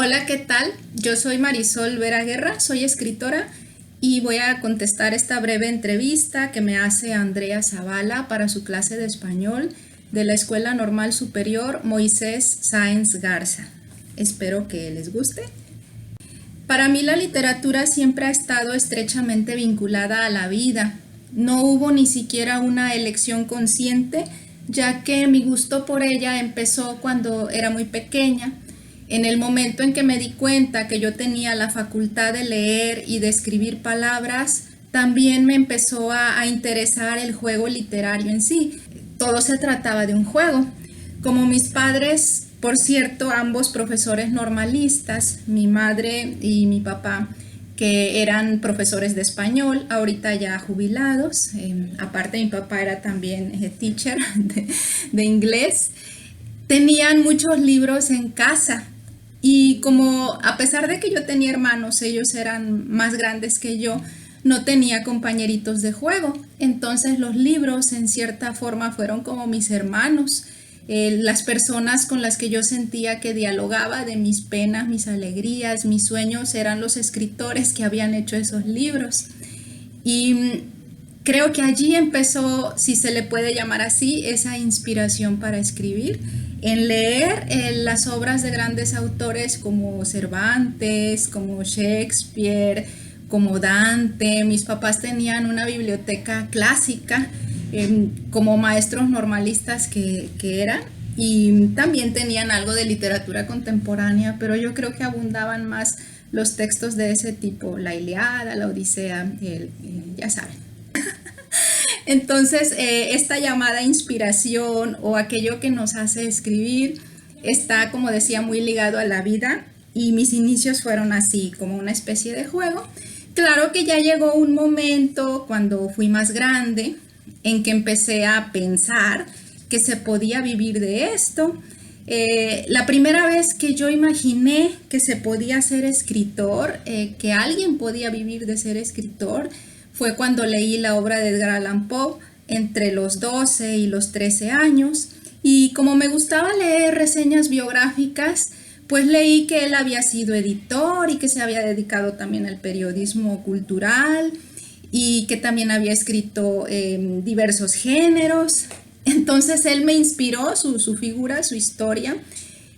Hola, ¿qué tal? Yo soy Marisol Vera Guerra, soy escritora y voy a contestar esta breve entrevista que me hace Andrea Zavala para su clase de español de la Escuela Normal Superior Moisés Sáenz Garza. Espero que les guste. Para mí la literatura siempre ha estado estrechamente vinculada a la vida. No hubo ni siquiera una elección consciente, ya que mi gusto por ella empezó cuando era muy pequeña. En el momento en que me di cuenta que yo tenía la facultad de leer y de escribir palabras, también me empezó a interesar el juego literario en sí. Todo se trataba de un juego. Como mis padres, por cierto, ambos profesores normalistas, mi madre y mi papá, que eran profesores de español, ahorita ya jubilados. Aparte, mi papá era también teacher de inglés. Tenían muchos libros en casa. Y como a pesar de que yo tenía hermanos, ellos eran más grandes que yo, no tenía compañeritos de juego. Entonces los libros en cierta forma fueron como mis hermanos, las personas con las que yo sentía que dialogaba de mis penas, mis alegrías, mis sueños, eran los escritores que habían hecho esos libros. Y creo que allí empezó, si se le puede llamar así, esa inspiración para escribir, en leer las obras de grandes autores como Cervantes, como Shakespeare, como Dante. Mis papás tenían una biblioteca clásica, como maestros normalistas que eran, y también tenían algo de literatura contemporánea, pero yo creo que abundaban más los textos de ese tipo, la Ilíada, la Odisea, ya saben. Entonces, esta llamada inspiración o aquello que nos hace escribir está, como decía, muy ligado a la vida, y mis inicios fueron así, como una especie de juego. Claro que ya llegó un momento cuando fui más grande en que empecé a pensar que se podía vivir de esto. La primera vez que yo imaginé que se podía ser escritor, que alguien podía vivir de ser escritor, fue cuando leí la obra de Edgar Allan Poe entre los 12 y los 13 años. Y como me gustaba leer reseñas biográficas, pues leí que él había sido editor y que se había dedicado también al periodismo cultural y que también había escrito diversos géneros. Entonces él me inspiró, su figura, su historia,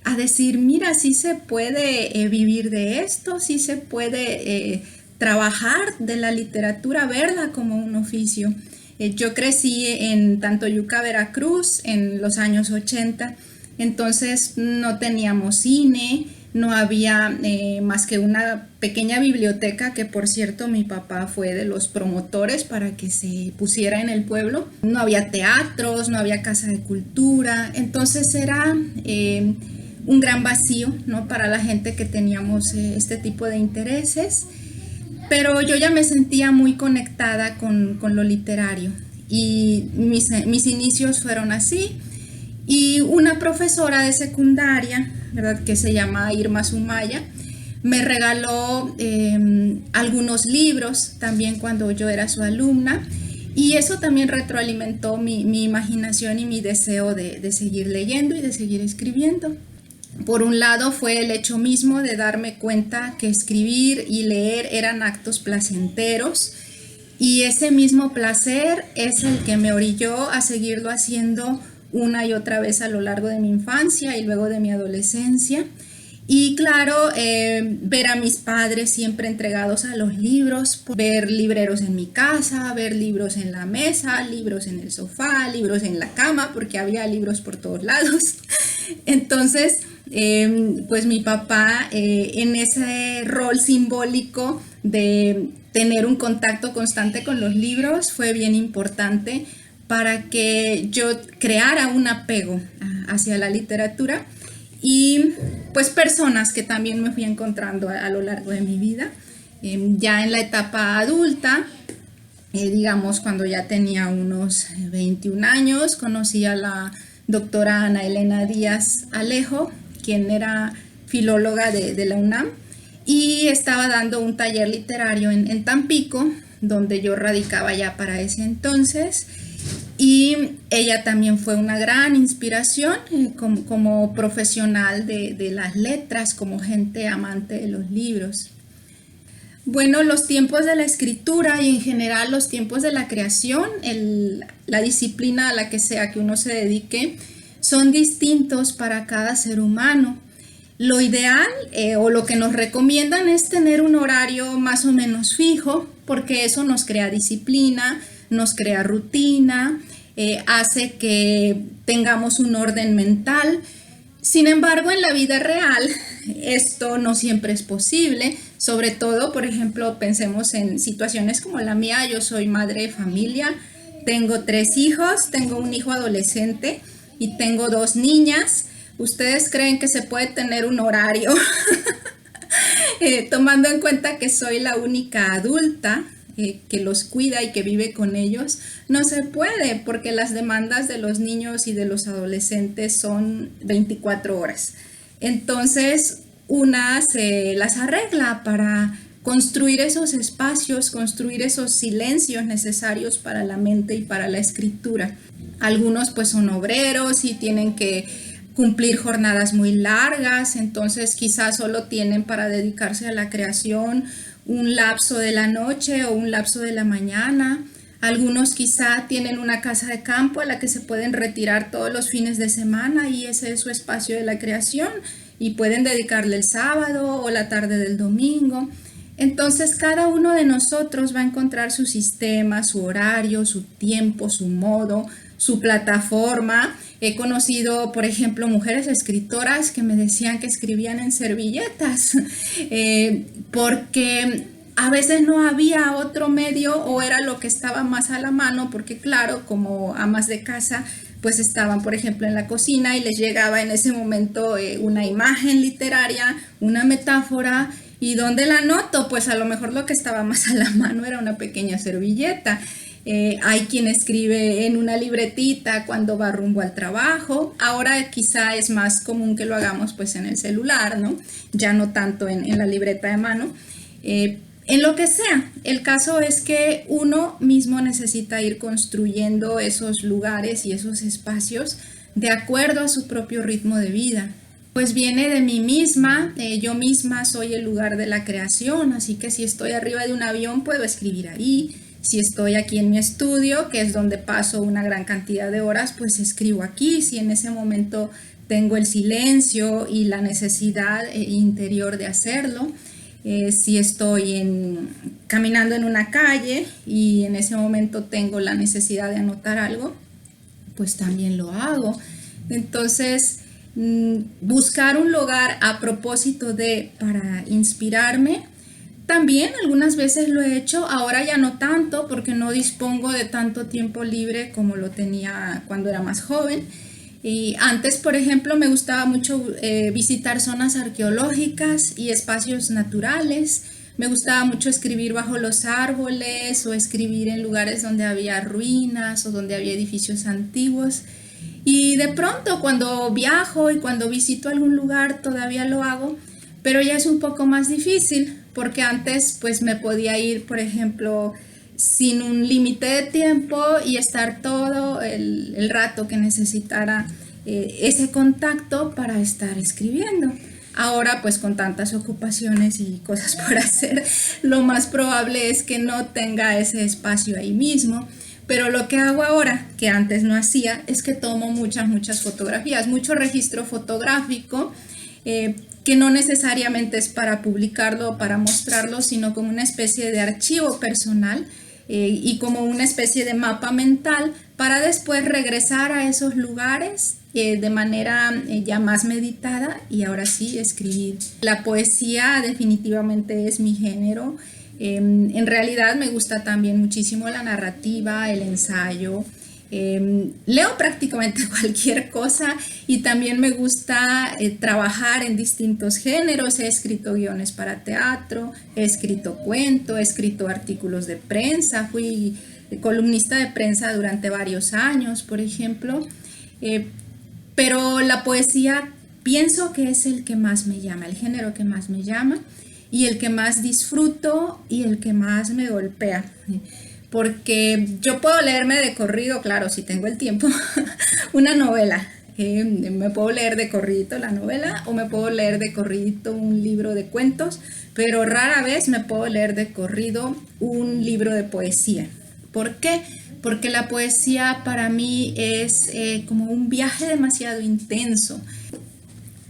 a decir, mira, sí se puede vivir de esto, sí se puede trabajar de la literatura, verla como un oficio. Yo crecí en Tantoyuca, Veracruz, en los años 80, entonces no teníamos cine, no había más que una pequeña biblioteca que, por cierto, mi papá fue de los promotores para que se pusiera en el pueblo. No había teatros, no había casa de cultura, entonces era un gran vacío, ¿no?, para la gente que teníamos este tipo de intereses. Pero yo ya me sentía muy conectada con lo literario y mis inicios fueron así. Y una profesora de secundaria, ¿verdad?, que se llama Irma Sumaya, me regaló algunos libros también cuando yo era su alumna, y eso también retroalimentó mi imaginación y mi deseo de seguir leyendo y de seguir escribiendo. Por un lado fue el hecho mismo de darme cuenta que escribir y leer eran actos placenteros, y ese mismo placer es el que me orilló a seguirlo haciendo una y otra vez a lo largo de mi infancia y luego de mi adolescencia. Y claro, ver a mis padres siempre entregados a los libros, ver libreros en mi casa, ver libros en la mesa, libros en el sofá, libros en la cama, porque había libros por todos lados. Entonces, pues mi papá, en ese rol simbólico de tener un contacto constante con los libros, fue bien importante para que yo creara un apego hacia la literatura, y pues personas que también me fui encontrando a lo largo de mi vida. Ya en la etapa adulta, digamos cuando ya tenía unos 21 años, conocí a la doctora Ana Elena Díaz Alejo, quien era filóloga de la UNAM, y estaba dando un taller literario en Tampico, donde yo radicaba ya para ese entonces. Y ella también fue una gran inspiración como profesional de las letras, como gente amante de los libros. Bueno, los tiempos de la escritura y en general los tiempos de la creación, la disciplina a la que sea que uno se dedique, son distintos para cada ser humano. Lo ideal o lo que nos recomiendan es tener un horario más o menos fijo, porque eso nos crea disciplina, nos crea rutina, hace que tengamos un orden mental. Sin embargo, en la vida real esto no siempre es posible, sobre todo, por ejemplo, pensemos en situaciones como la mía. Yo soy madre de familia, tengo 3 hijos, tengo un hijo adolescente y tengo 2 niñas. ¿Ustedes creen que se puede tener un horario? Tomando en cuenta que soy la única adulta que los cuida y que vive con ellos, no se puede, porque las demandas de los niños y de los adolescentes son 24 horas. Entonces, una se las arregla para construir esos espacios, construir esos silencios necesarios para la mente y para la escritura. Algunos pues son obreros y tienen que cumplir jornadas muy largas, entonces quizás solo tienen para dedicarse a la creación un lapso de la noche o un lapso de la mañana. Algunos quizá tienen una casa de campo a la que se pueden retirar todos los fines de semana y ese es su espacio de la creación y pueden dedicarle el sábado o la tarde del domingo. Entonces cada uno de nosotros va a encontrar su sistema, su horario, su tiempo, su modo, su plataforma. He conocido, por ejemplo, mujeres escritoras que me decían que escribían en servilletas, porque a veces no había otro medio o era lo que estaba más a la mano, porque claro, como amas de casa, pues estaban, por ejemplo, en la cocina y les llegaba en ese momento una imagen literaria, una metáfora. ¿Y dónde la anoto? Pues a lo mejor lo que estaba más a la mano era una pequeña servilleta. Hay quien escribe en una libretita cuando va rumbo al trabajo. Ahora quizá es más común que lo hagamos pues en el celular, ¿no? Ya no tanto en la libreta de mano. En lo que sea, el caso es que uno mismo necesita ir construyendo esos lugares y esos espacios de acuerdo a su propio ritmo de vida. Pues viene de mí misma, yo misma soy el lugar de la creación, así que si estoy arriba de un avión puedo escribir ahí. Si estoy aquí en mi estudio, que es donde paso una gran cantidad de horas, pues escribo aquí. Si en ese momento tengo el silencio y la necesidad interior de hacerlo. Si estoy caminando en una calle y en ese momento tengo la necesidad de anotar algo, pues también lo hago. Entonces, buscar un lugar a propósito para inspirarme. También algunas veces lo he hecho, ahora ya no tanto porque no dispongo de tanto tiempo libre como lo tenía cuando era más joven. Y antes, por ejemplo, me gustaba mucho visitar zonas arqueológicas y espacios naturales. Me gustaba mucho escribir bajo los árboles o escribir en lugares donde había ruinas o donde había edificios antiguos. Y de pronto cuando viajo y cuando visito algún lugar todavía lo hago, pero ya es un poco más difícil porque antes pues me podía ir, por ejemplo, sin un límite de tiempo y estar todo el rato que necesitara ese contacto para estar escribiendo. Ahora pues con tantas ocupaciones y cosas por hacer, lo más probable es que no tenga ese espacio ahí mismo. Pero lo que hago ahora, que antes no hacía, es que tomo muchas fotografías, mucho registro fotográfico, que no necesariamente es para publicarlo o para mostrarlo, sino como una especie de archivo personal y como una especie de mapa mental para después regresar a esos lugares de manera ya más meditada y ahora sí escribir. La poesía definitivamente es mi género. En realidad me gusta también muchísimo la narrativa, el ensayo. Leo prácticamente cualquier cosa y también me gusta trabajar en distintos géneros. He escrito guiones para teatro, he escrito cuento, he escrito artículos de prensa, fui columnista de prensa durante varios años, por ejemplo. Pero la poesía pienso que es el que más me llama, el género que más me llama y el que más disfruto y el que más me golpea. porque yo puedo leerme de corrido, claro, si tengo el tiempo, una novela. Me puedo leer de corridito la novela o me puedo leer de corridito un libro de cuentos, pero rara vez me puedo leer de corrido un libro de poesía. ¿Por qué? Porque la poesía para mí es como un viaje demasiado intenso.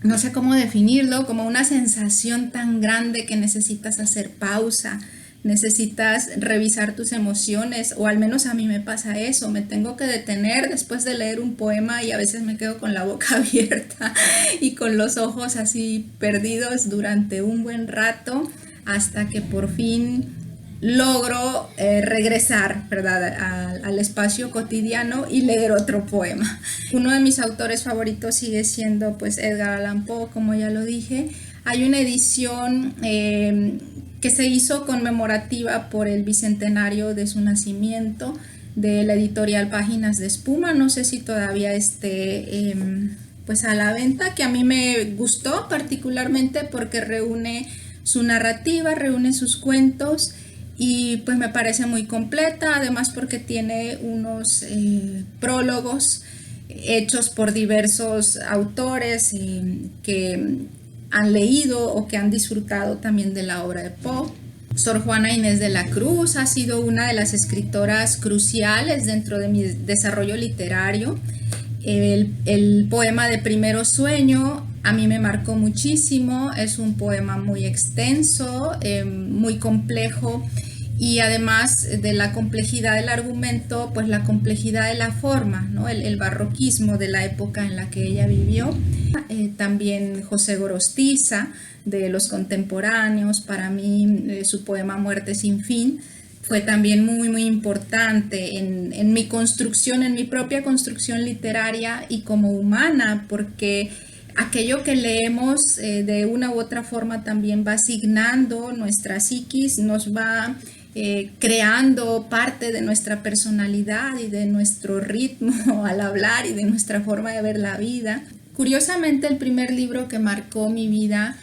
No sé cómo definirlo, como una sensación tan grande que necesitas hacer pausa, necesitas revisar tus emociones, o al menos a mí me pasa eso, me tengo que detener después de leer un poema y a veces me quedo con la boca abierta y con los ojos así perdidos durante un buen rato hasta que por fin logro regresar, ¿verdad?, al espacio cotidiano y leer otro poema. Uno de mis autores favoritos sigue siendo pues Edgar Allan Poe, como ya lo dije. Hay una edición que se hizo conmemorativa por el bicentenario de su nacimiento de la editorial Páginas de Espuma. No sé si todavía esté pues a la venta, que a mí me gustó particularmente porque reúne su narrativa, reúne sus cuentos y pues me parece muy completa, además porque tiene unos prólogos hechos por diversos autores que han leído o que han disfrutado también de la obra de Poe. Sor Juana Inés de la Cruz ha sido una de las escritoras cruciales dentro de mi desarrollo literario. El poema de Primero Sueño a mí me marcó muchísimo, es un poema muy extenso, muy complejo, y además de la complejidad del argumento, pues la complejidad de la forma, ¿no? El barroquismo de la época en la que ella vivió. También José Gorostiza, de los contemporáneos, para mí su poema Muerte sin fin fue también muy muy importante en mi construcción, en mi propia construcción literaria y como humana, porque aquello que leemos de una u otra forma también va asignando nuestra psiquis, nos va creando parte de nuestra personalidad y de nuestro ritmo al hablar y de nuestra forma de ver la vida. Curiosamente, el primer libro que marcó mi vida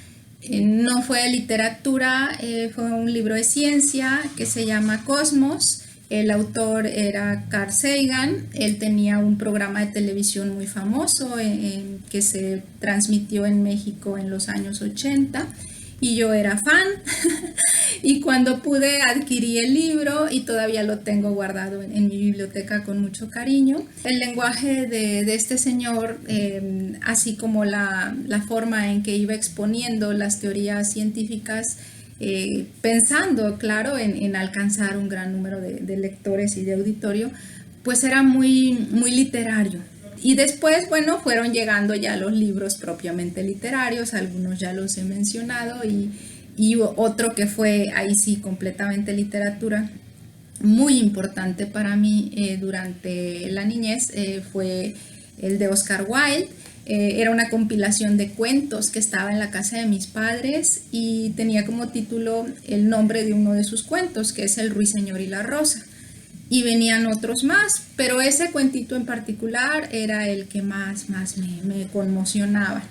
no fue de literatura, fue un libro de ciencia que se llama Cosmos. El autor era Carl Sagan. Él tenía un programa de televisión muy famoso que se transmitió en México en los años 80 y yo era fan y cuando pude adquirí el libro y todavía lo tengo guardado en mi biblioteca con mucho cariño. El lenguaje de este señor, así como la forma en que iba exponiendo las teorías científicas, pensando, claro, en alcanzar un gran número de lectores y de auditorio, pues era muy, muy literario. Y después, bueno, fueron llegando ya los libros propiamente literarios, algunos ya los he mencionado, y otro que fue ahí sí completamente literatura, muy importante para mí durante la niñez, fue el de Oscar Wilde. Era una compilación de cuentos que estaba en la casa de mis padres y tenía como título el nombre de uno de sus cuentos, que es El Ruiseñor y la Rosa. Y venían otros más, pero ese cuentito en particular era el que más me conmocionaba.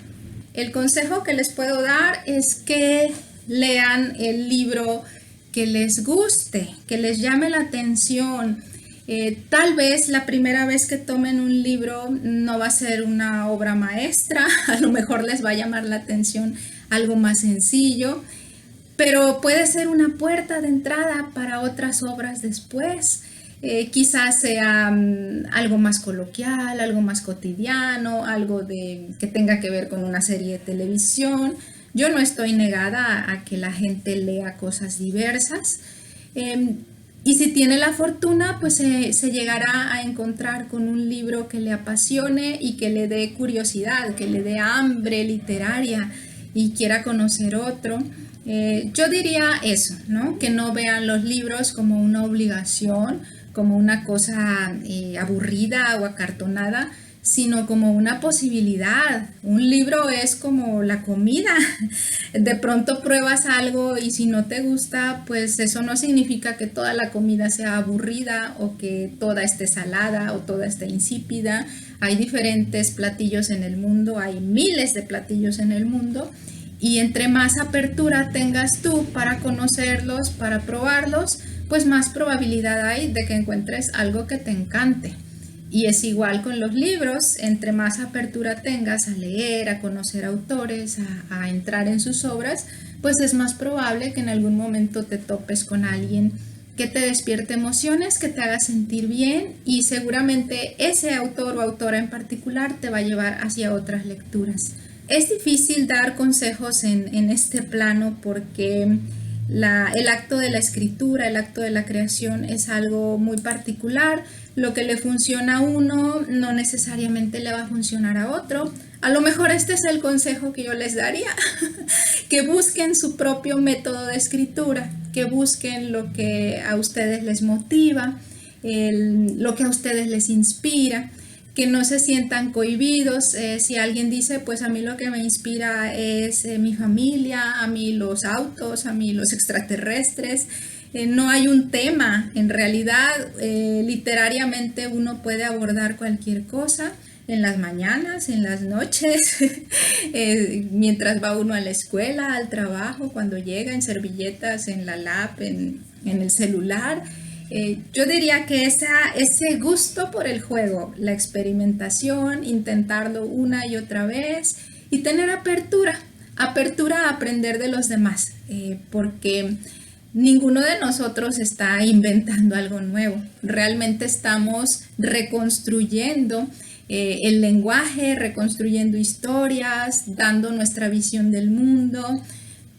El consejo que les puedo dar es que lean el libro que les guste, que les llame la atención. Tal vez la primera vez que tomen un libro no va a ser una obra maestra, a lo mejor les va a llamar la atención algo más sencillo, pero puede ser una puerta de entrada para otras obras después. Quizás sea algo más coloquial, algo más cotidiano, algo que tenga que ver con una serie de televisión. Yo no estoy negada a que la gente lea cosas diversas. Y si tiene la fortuna, pues se llegará a encontrar con un libro que le apasione y que le dé curiosidad, que le dé hambre literaria y quiera conocer otro. Yo diría eso, ¿no? Que no vean los libros como una obligación, como una cosa aburrida o acartonada, sino como una posibilidad. Un libro es como la comida. De pronto pruebas algo y si no te gusta, pues eso no significa que toda la comida sea aburrida o que toda esté salada o toda esté insípida. Hay diferentes platillos en el mundo, hay miles de platillos en el mundo, y entre más apertura tengas tú para conocerlos, para probarlos, pues más probabilidad hay de que encuentres algo que te encante. Y es igual con los libros, entre más apertura tengas a leer, a conocer autores, a entrar en sus obras, pues es más probable que en algún momento te topes con alguien que te despierte emociones, que te haga sentir bien, y seguramente ese autor o autora en particular te va a llevar hacia otras lecturas. Es difícil dar consejos en este plano porque el acto de la escritura, el acto de la creación es algo muy particular. Lo que le funciona a uno no necesariamente le va a funcionar a otro. A lo mejor este es el consejo que yo les daría, que busquen su propio método de escritura, que busquen lo que a ustedes les motiva, lo que a ustedes les inspira, que no se sientan cohibidos. Si alguien dice, pues a mí lo que me inspira es mi familia, a mí los autos, a mí los extraterrestres, no hay un tema. En realidad, literariamente uno puede abordar cualquier cosa, en las mañanas, en las noches, mientras va uno a la escuela, al trabajo, cuando llega, en servilletas, en la lap, en el celular. Yo diría que ese gusto por el juego, la experimentación, intentarlo una y otra vez y tener apertura a aprender de los demás, porque ninguno de nosotros está inventando algo nuevo. Realmente estamos reconstruyendo el lenguaje, reconstruyendo historias, dando nuestra visión del mundo,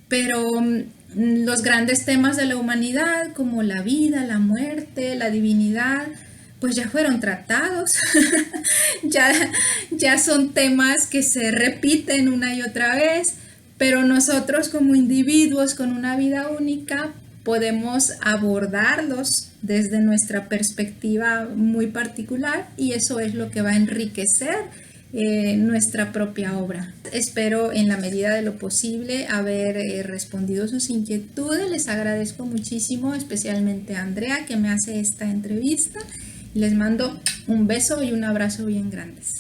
pero los grandes temas de la humanidad, como la vida, la muerte, la divinidad, pues ya fueron tratados. ya son temas que se repiten una y otra vez, pero nosotros como individuos con una vida única podemos abordarlos desde nuestra perspectiva muy particular, y eso es lo que va a enriquecer nuestra propia obra. Espero en la medida de lo posible haber respondido sus inquietudes. Les agradezco muchísimo, especialmente a Andrea, que me hace esta entrevista. Les mando un beso y un abrazo bien grandes.